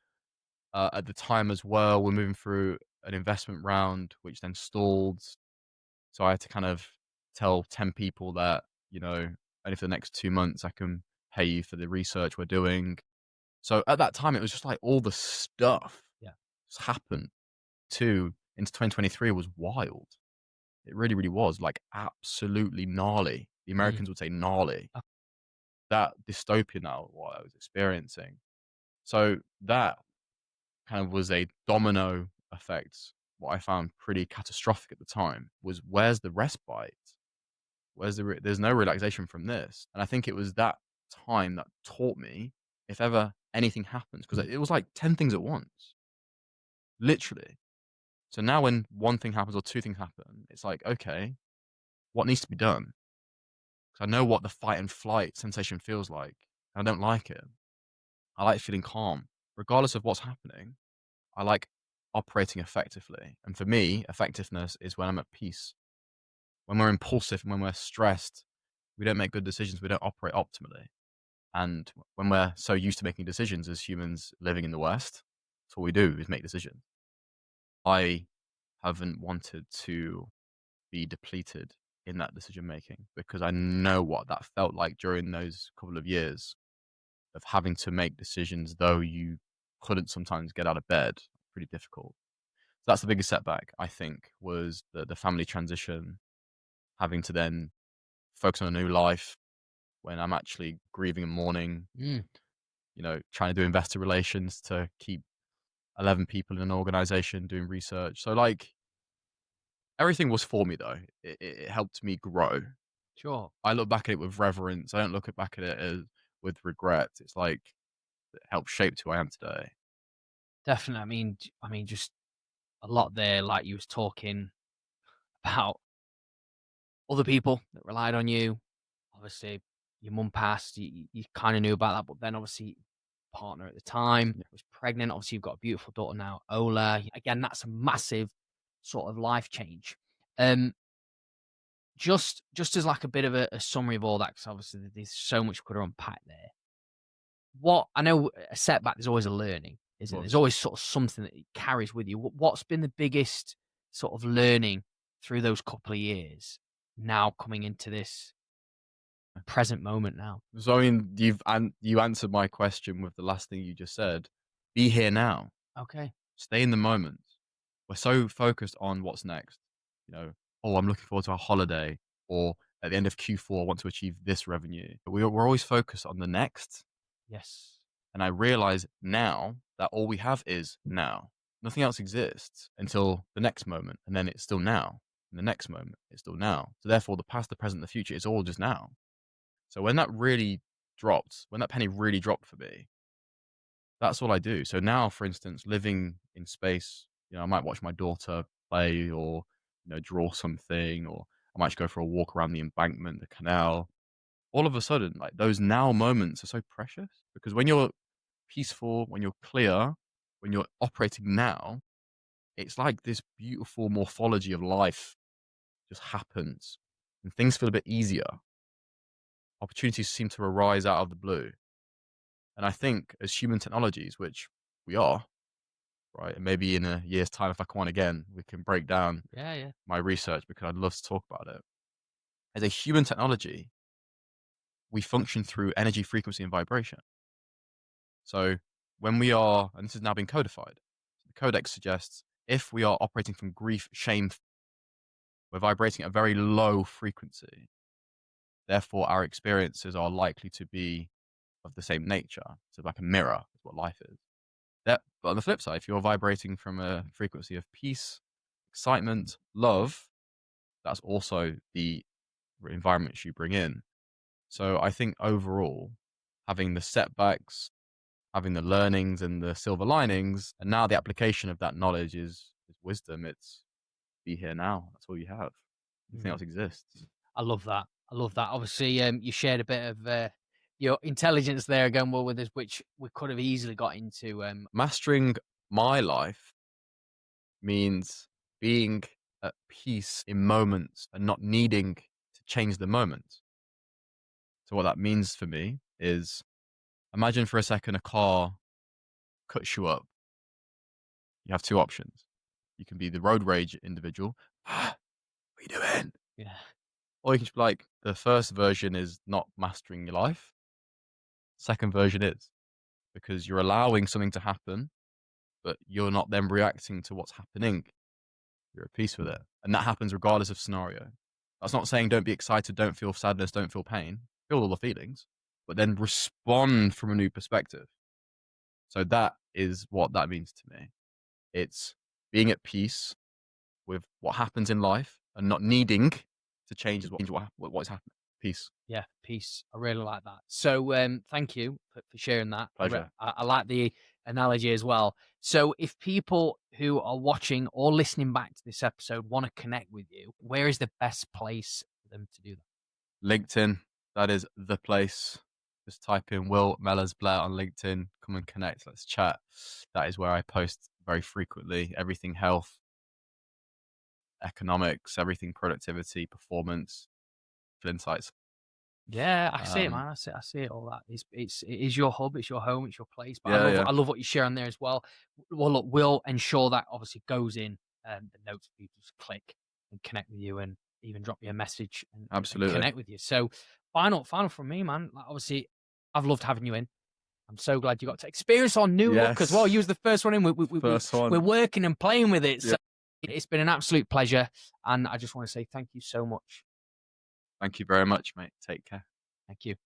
At the time as well, we're moving through an investment round, which then stalled. So I had to kind of tell 10 people that, only for the next 2 months I can pay you for the research we're doing. So at that time, it was just like all the stuff Yeah. just happened too into 2023 was wild. It really, really was like absolutely gnarly. The Mm. Americans would say gnarly. Uh, That dystopia now, what I was experiencing. So that kind of was a domino effect. What I found pretty catastrophic at the time was where's the respite? There's no relaxation from this. And I think it was that time that taught me if ever anything happens, because it was like 10 things at once, literally. So now when one thing happens or two things happen, it's like, okay, what needs to be done? Because I know what the fight and flight sensation feels like. And I don't like it. I like feeling calm. Regardless of what's happening, I like operating effectively. And for me, effectiveness is when I'm at peace. When we're impulsive and when we're stressed, we don't make good decisions. We don't operate optimally. And when we're so used to making decisions as humans living in the West, that's all we do is make decisions. I haven't wanted to be depleted in that decision making because I know what that felt like during those couple of years of having to make decisions, though you couldn't sometimes get out of bed. Pretty difficult. So that's the biggest setback, I think, was the family transition, having to then focus on a new life when I'm actually grieving and mourning, mm. trying to do investor relations to keep 11 people in an organization doing research. So everything was for me though. It helped me grow. Sure. I look back at it with reverence. I don't look back at it with regret. It's like that helped shape who I am today. Definitely. I mean, just a lot there. Like you was talking about other people that relied on you. Obviously, your mum passed. You kind of knew about that, but then obviously, partner at the time Yeah. was pregnant. Obviously, you've got a beautiful daughter now, Ola. Again, that's a massive sort of life change. Um, just as like a bit of a summary of all that, because obviously there's so much we could unpack there. What I know, a setback, there's always a learning, isn't it? There's Obviously. always sort of something that it carries with you. What's been the biggest sort of learning through those couple of years now coming into this present moment now? So I mean, you answered my question with the last thing you just said. Be here now. Okay. Stay in the moment. We're so focused on what's next. You know, oh, I'm looking forward to a holiday, or at the end of Q4, I want to achieve this revenue. But we're always focused on the next. Yes. And I realize now that all we have is now. Nothing else exists until the next moment, and then it's still now. And the next moment, it's still now. So therefore, the past, the present, the future is all just now. So when that really dropped, when that penny really dropped for me, that's all I do. So now, for instance, living in space, I might watch my daughter play, or draw something, or I might just go for a walk around the embankment, the canal. All of a sudden, like, those now moments are so precious, because when you're peaceful, when you're clear, when you're operating now, it's like this beautiful morphology of life just happens, and things feel a bit easier. Opportunities seem to arise out of the blue. And I think as human technologies, which we are, right? And maybe in a year's time, if I come on again, we can break down Yeah, yeah. my research, because I'd love to talk about it. As a human technology, we function through energy, frequency, and vibration. So when we are, and this has now been codified, the codex suggests if we are operating from grief, shame, we're vibrating at a very low frequency. Therefore, our experiences are likely to be of the same nature. So like a mirror is what life is. But on the flip side, if you're vibrating from a frequency of peace, excitement, love, that's also the environments you bring in. So I think overall, having the setbacks, having the learnings and the silver linings, and now the application of that knowledge is wisdom. It's be here now. That's all you have. Nothing else exists. I love that. I love that. Obviously, you shared a bit of your intelligence there going well with us, which we could have easily got into. Mastering my life means being at peace in moments and not needing to change the moment. So what that means for me is, imagine for a second a car cuts you up. You have two options. You can be the road rage individual. What are you doing? Yeah. Or you can just be like, the first version is not mastering your life. Second version is, because you're allowing something to happen, but you're not then reacting to what's happening. You're at peace with it. And that happens regardless of scenario. That's not saying don't be excited, don't feel sadness, don't feel pain. Feel all the feelings, but then respond from a new perspective. So that is what that means to me. It's being at peace with what happens in life and not needing to change what's happening. Peace. Yeah, peace. I really like that. So thank you for sharing that. Pleasure. I like the analogy as well. So if people who are watching or listening back to this episode want to connect with you, where is the best place for them to do that? LinkedIn, that is the place. Just type in Will Mellors Blair on LinkedIn. Come and connect. Let's chat. That is where I post very frequently. Everything health, economics, everything productivity, performance, insights. Yeah, I see it, man. I see it. All that. It is your hub. It's your home. It's your place. But Yeah, I love what you share on there as well. Well, look, we'll ensure that obviously goes in the notes for you to just click and connect with you, and even drop you a message and absolutely connect with you. So final from me, man. Like, obviously, I've loved having you in. I'm so glad you got to experience our new look as well. You was the first one in. We're working and playing with it. So it's been an absolute pleasure, and I just want to say thank you so much. Thank you very much, mate. Take care. Thank you.